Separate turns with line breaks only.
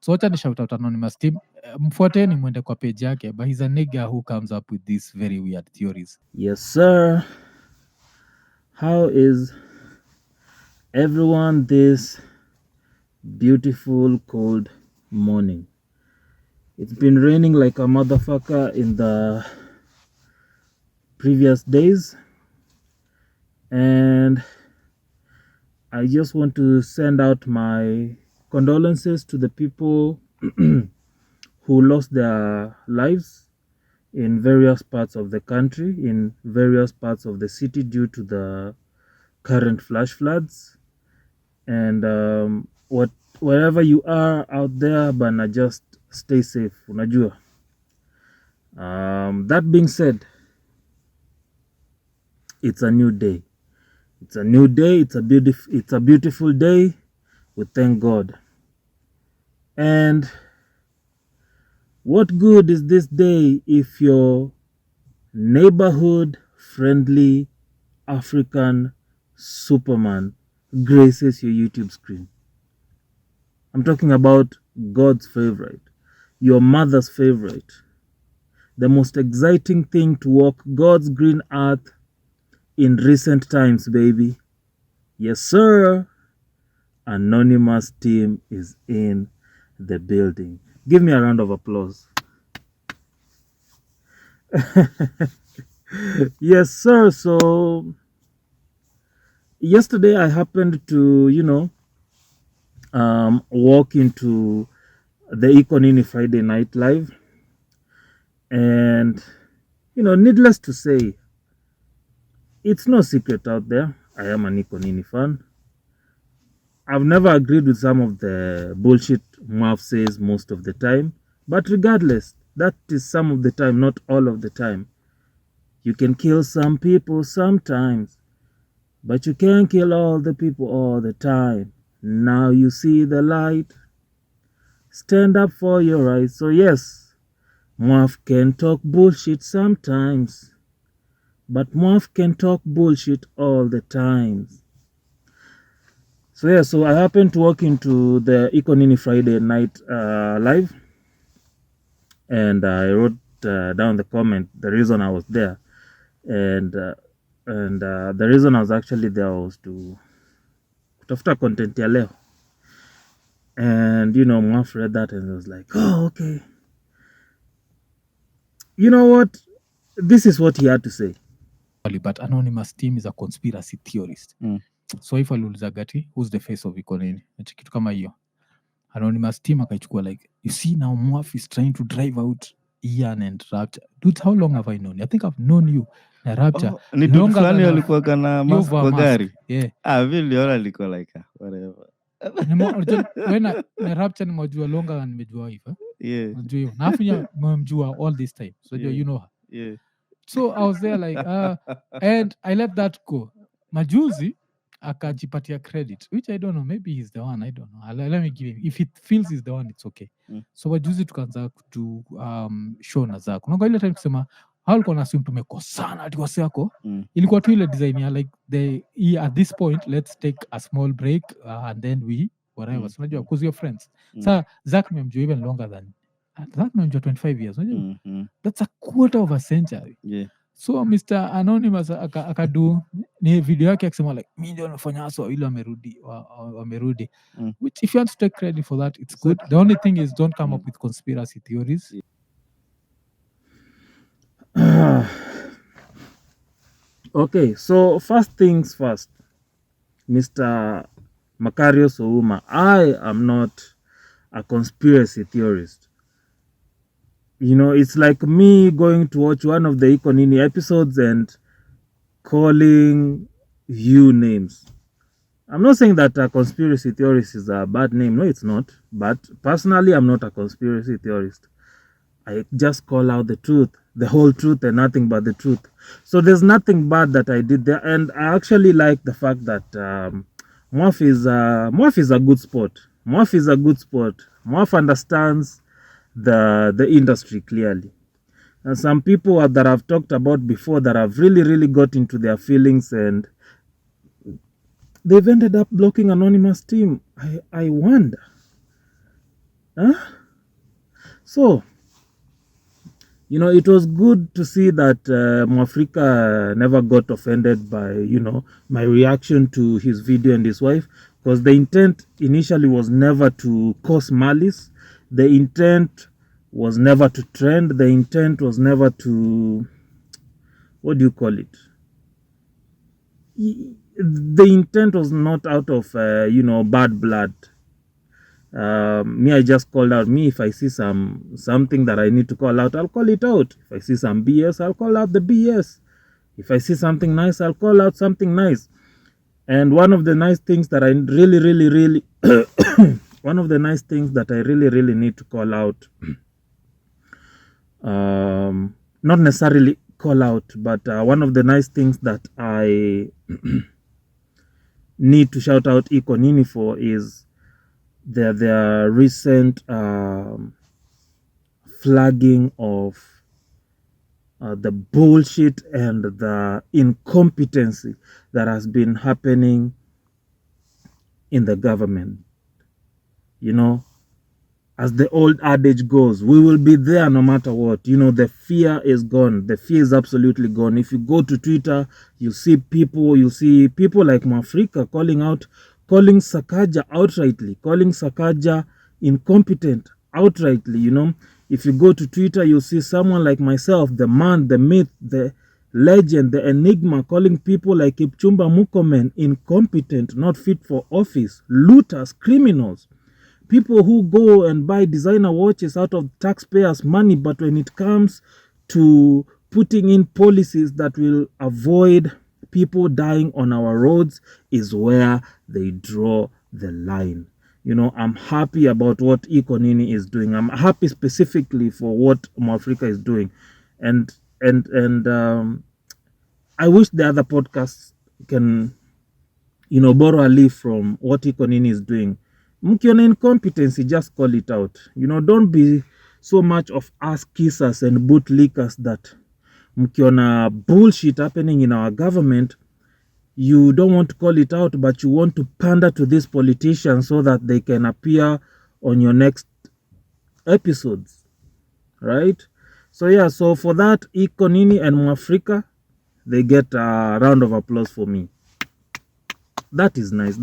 So wacha ni shout out Anonymous Tim. Mfuateni mwende kwa page yake, but he's a nigga who comes up with these very weird theories.
Yes, sir. How is everyone this beautiful cold morning? It's been raining like a motherfucker in the previous days, and I just want to send out my condolences to the people who lost their lives in various parts of the country, in various parts of the city due to the current flash floods. And wherever you are out there, bana, just stay safe, unajua. That being said, it's a new day. It's a new day. It's a beautiful day. We thank God. And what good is this day if your neighborhood friendly African Superman graces your YouTube screen? I'm talking about God's favorite, your mother's favorite, the most exciting thing to walk God's green earth in recent times, baby. Yes, sir. Anonymous Tim is in the building. Give me a round of applause. Yes, sir. So yesterday I happened to, walk into the Iko Nini Friday night live. And, needless to say, it's no secret out there. I am an Iko Nini fan. I've never agreed with some of the bullshit Mwaf says most of the time. But regardless, that is some of the time, not all of the time. You can kill some people sometimes, but you can't kill all the people all the time. Now you see the light. Stand up for your rights. So yes, Mwaf can talk bullshit sometimes, but Mwaf can talk bullshit all the time. So yeah, so I happened to walk into the Iko Nini Friday night live, and I wrote down the comment, the reason I was there, and the reason I was actually there was to kutafuta content ya leo. And Mwaf read that and was like, oh, okay. You know what? This is what he had to say.
But Anonymous Tim is a conspiracy theorist. So if aliuliza gati, who's the face of Iko Nini? Ati kitu kama hiyo. Anonymous Tim akaichukua like, you see now Mwaf is trying to drive out Ian and Rapcha. Dude, how long have I known you? I think I've known you na Rapcha.
Ni dude fulani alikuwa kana mask kwa gari.
Yeah.
Vile yona alikuwa like whatever.
Na Rapcha nimejua longer than nimejua hivi.
Yeah.
Unajua hiyo. Na afinya mmemjua all this time. So you know her.
Yeah.
So I was there like and I let that go. Majuzi akajipatia credit, which I don't know, maybe he's the one, I don't know. Let me give him, if it feels he's the one, it's okay. So wajuzi tukaanza to show na zako naga ile time kusema how ulikuwa nasum tumekosana ati wase yako ilikuwa tu ile design ya like at this point let's take a small break and then we whatever. So unajua because you're friends. Sa Zach memjua even longer than Zach memjua 25 years unajua. That's a quarter of a century.
Yeah.
So Mr. Anonymous akadu ni video yake akisema like mimi ndio nafanya hasa ile wamerudi. Which if you want to take credit for that, it's good. The only thing is don't come up with conspiracy theories.
Okay, so first things first, Mr. Makario Souma, I am not a conspiracy theorist. It's like me going to watch one of the Iko Nini episodes and calling you names. I'm not saying that a conspiracy theorist is a bad name. No, it's not. But personally, I'm not a conspiracy theorist. I just call out the truth, the whole truth and nothing but the truth. So there's nothing bad that I did there. And I actually like the fact that Mwaf is a good sport. Mwaf is a good sport. Mwaf understands the industry clearly. And some people that I've talked about before that have really got into their feelings and they've ended up blocking Anonymous Tim. I wonder. Huh? So, it was good to see that Mwafreeka never got offended by, my reaction to his video and his wife, because the intent initially was never to cause malice. The intent was never to trend. The intent was never to, what do you call it? The intent was not out of, bad blood. Me, I just called out. Me, if I see something that I need to call out, I'll call it out. If I see some BS, I'll call out the BS. If I see something nice, I'll call out something nice. And one of the nice things that I really one of the nice things that I really need to call out, not necessarily call out, but one of the nice things that I need to shout out Iko Nini for is their recent flagging of the bullshit and the incompetency that has been happening in the government. As the old adage goes, we will be there no matter what. The fear is gone. The fear is absolutely gone. If you go to Twitter, you see people like Mwafreeka calling Sakaja outrightly, calling Sakaja incompetent outrightly. If you go to Twitter, you'll see someone like myself, the man, the myth, the legend, the enigma, calling people like Kipchumba Murkomen incompetent, not fit for office, looters, criminals. People who go and buy designer watches out of taxpayers' money, but when it comes to putting in policies that will avoid people dying on our roads is where they draw the line. I'm happy about what Iko Nini is doing. I'm happy specifically for what Mwafreeka is doing. And I wish the other podcasts can, borrow a leaf from what Iko Nini is doing. Mkiona incompetency, just call it out. Don't be so much of ass kissers and bootlickers that mkiona bullshit happening in our government, you don't want to call it out, but you want to pander to these politicians so that they can appear on your next episodes, right? So for that, Iko Nini and Mwafreeka, they get a round of applause for me. That is nice.